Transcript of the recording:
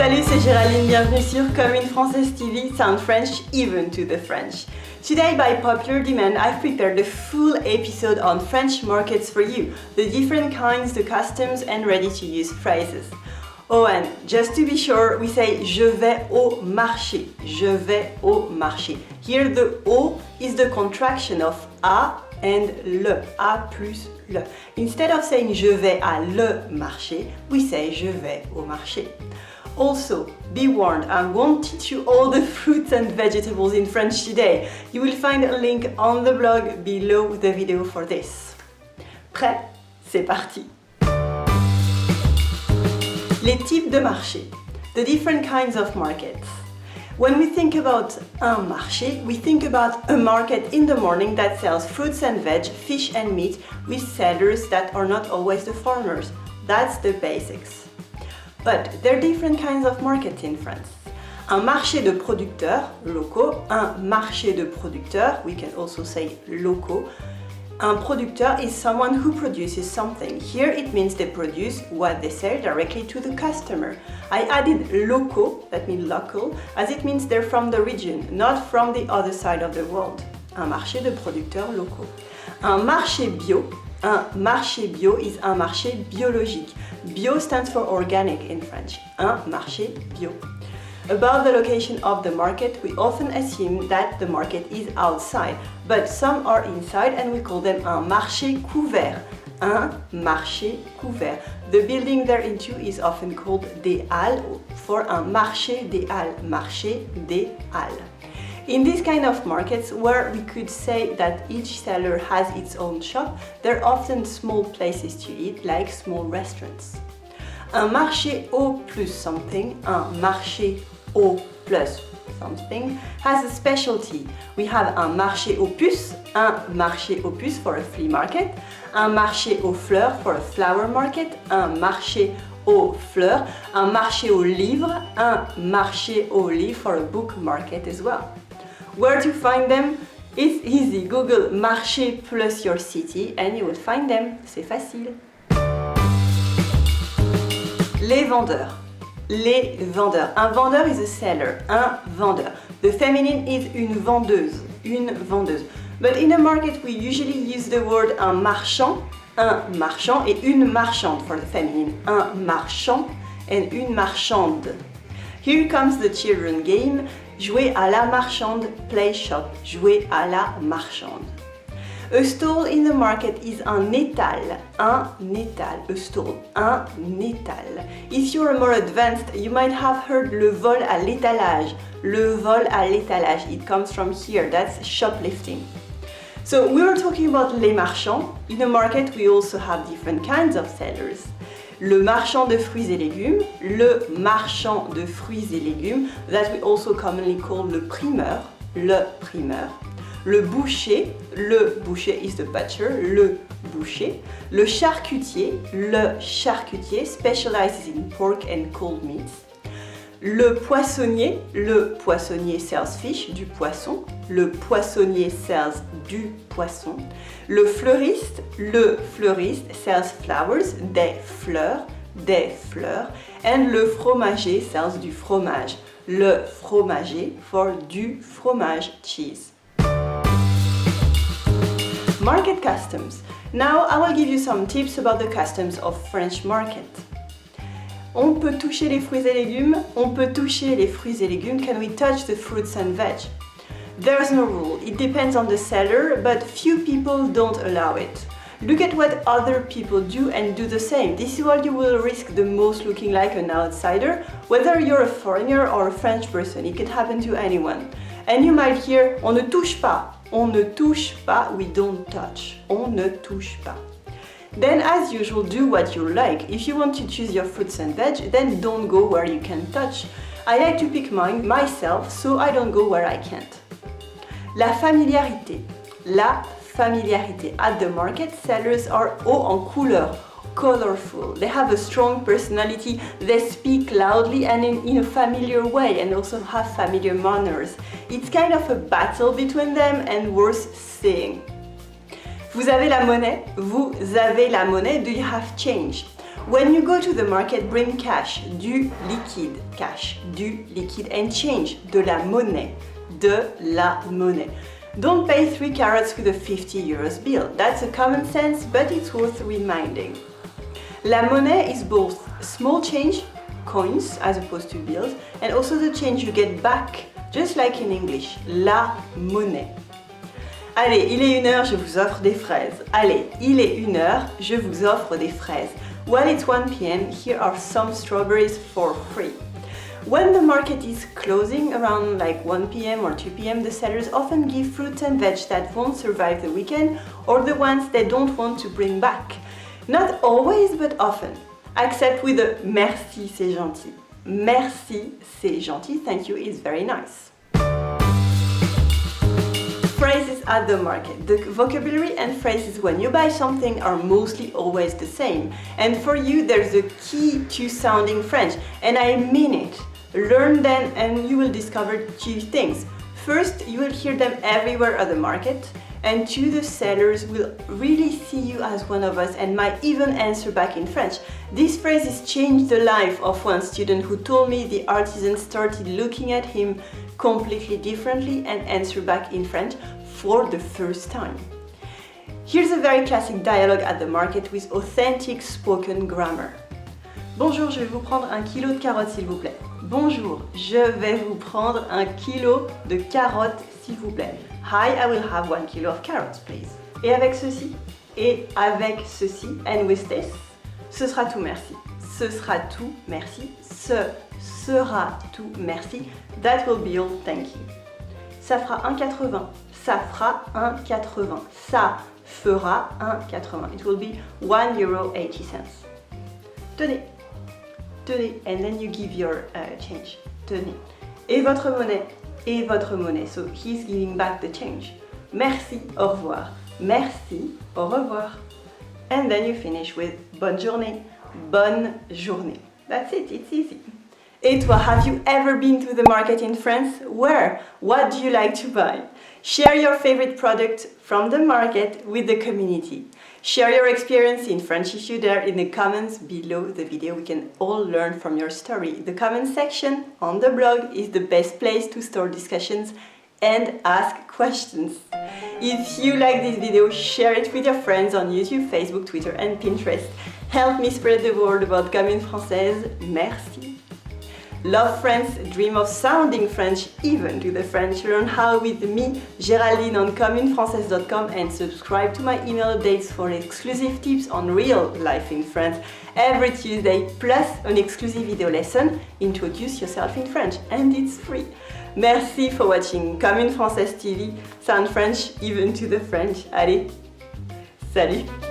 Salut, c'est Géraldine, bienvenue sur Comme, Française TV, sound French even to the French. Today, by popular demand, I've prepared a full episode on French markets for you, the different kinds, the customs and ready-to-use phrases. Oh, and just to be sure, we say je vais au marché, je vais au marché. Here the O is the contraction of A and le, A plus le. Instead of saying je vais à le marché, we say je vais au marché. Also, be warned, I won't teach you all the fruits and vegetables in French today. You will find a link on the blog below the video for this. Prêt? C'est parti! Les types de marché, the different kinds of markets. When we think about un marché, we think about a market in the morning that sells fruits and veg, fish and meat with sellers that are not always the farmers. That's the basics. But there are different kinds of markets in France. Un marché de producteurs, locaux, un marché de producteurs, we can also say locaux. Un producteur is someone who produces something. Here it means they produce what they sell directly to the customer. I added locaux, that means local, as it means they're from the region, not from the other side of the world. Un marché de producteurs locaux. Un marché bio is un marché biologique. Bio stands for organic in French. Un marché bio. About the location of the market, we often assume that the market is outside, but some are inside and we call them un marché couvert. Un marché couvert. The building they're into is often called des halles for un marché des halles. Marché des halles. In this kind of markets, where we could say that each seller has its own shop, there are often small places to eat, like small restaurants. Un marché au plus something, un marché au plus something, has a specialty. We have un marché aux puces, un marché aux puces for a flea market, un marché aux fleurs for a flower market, un marché aux fleurs, un marché aux livres, un marché aux livres for a book market as well. Where to find them? It's easy. Google marché plus your city and you will find them. C'est facile. Les vendeurs. Les vendeurs. Un vendeur is a seller. Un vendeur. The feminine is une vendeuse. Une vendeuse. But in a market we usually use the word un marchand et une marchande for the feminine. Un marchand and une marchande. Here comes the children game. Jouer à la marchande, play shop. Jouer à la marchande. A stall in the market is un étal. Un étal. A stall. Un étal. If you're more advanced, you might have heard le vol à l'étalage. Le vol à l'étalage. It comes from here. That's shoplifting. So we were talking about les marchands. In a market, we also have different kinds of sellers. Le marchand de fruits et légumes, le marchand de fruits et légumes, that we also commonly call le primeur, le boucher is the butcher, le boucher, le charcutier specializes in pork and cold meats, le poissonnier sells fish, du poisson, le poissonnier sells du poisson, le fleuriste sells flowers, des fleurs, and le fromager sells du fromage, le fromager for du fromage, cheese. Market customs. Now I will give you some tips about the customs of French market. On peut toucher les fruits et légumes. Can we touch the fruits and veg? There's no rule. It depends on the seller, but few people don't allow it. Look at what other people do and do the same. This is what you will risk the most, looking like an outsider, whether you're a foreigner or a French person. It could happen to anyone. And you might hear, on ne touche pas. On ne touche pas, we don't touch. On ne touche pas. Then, as usual, do what you like. If you want to choose your fruits and veg, then don't go where you can touch. I like to pick mine myself, so I don't go where I can't. La familiarité. At the market, sellers are haut en couleur, colorful. They have a strong personality, they speak loudly and in a familiar way and also have familiar manners. It's kind of a battle between them and worth seeing. Vous avez la monnaie? Do you have change? When you go to the market, bring cash, du liquide, cash, du liquide, and change, de la monnaie, de la monnaie. Don't pay 3 carrots with a 50 euros bill. That's a common sense, but it's worth reminding. La monnaie is both small change, coins, as opposed to bills, and also the change you get back, just like in English, la monnaie. Allez, il est 1h, je vous offre des fraises. Allez, il est 1h, je vous offre des fraises. Well, it's 1 p.m, here are some strawberries for free. When the market is closing around like 1 p.m. or 2 p.m, the sellers often give fruits and veg that won't survive the weekend or the ones they don't want to bring back. Not always, but often. Except with a merci, c'est gentil. Merci, c'est gentil, thank you is very nice. Phrases at the market. The vocabulary and phrases when you buy something are mostly always the same. And for you, there's a key to sounding French, and I mean it. Learn them and you will discover 2 things. First, you will hear them everywhere at the market, and 2, the sellers will really see you as one of us and might even answer back in French. These phrases changed the life of one student who told me the artisan started looking at him completely differently and answer back in French for the first time. Here's a very classic dialogue at the market with authentic spoken grammar. Bonjour, je vais vous prendre 1 kilo de carottes s'il vous plaît. Bonjour, je vais vous prendre 1 kilo de carottes s'il vous plaît. Hi, I will have 1 kilo of carrots, please. Et avec ceci, and with this, ce sera tout merci. Ce sera tout merci. Ce sera tout merci. That will be all, thank you. Ça fera 1,80. Ça fera 1,80. Ça fera 1,80. It will be €1.80. Tenez. Tenez, and then you give your change. Tenez. Et votre monnaie. Et votre monnaie. So he's giving back the change. Merci, au revoir. Merci, au revoir. And then you finish with bonne journée. Bonne journée. That's it, it's easy. Et toi, have you ever been to the market in France? Where? What do you like to buy? Share your favorite product from the market with the community. Share your experience in French if you dare in the comments below the video. We can all learn from your story. The comment section on the blog is the best place to store discussions and ask questions. If you like this video, share it with your friends on YouTube, Facebook, Twitter and Pinterest. Help me spread the word about Comme, Française. Merci. Love France, dream of sounding French even to the French. Learn how with me, Géraldine on Française.com, and subscribe to my email updates for exclusive tips on real life in France every Tuesday, plus an exclusive video lesson, Introduce Yourself in French, and it's free. Merci for watching Comme Française TV, sound French even to the French. Allez, salut!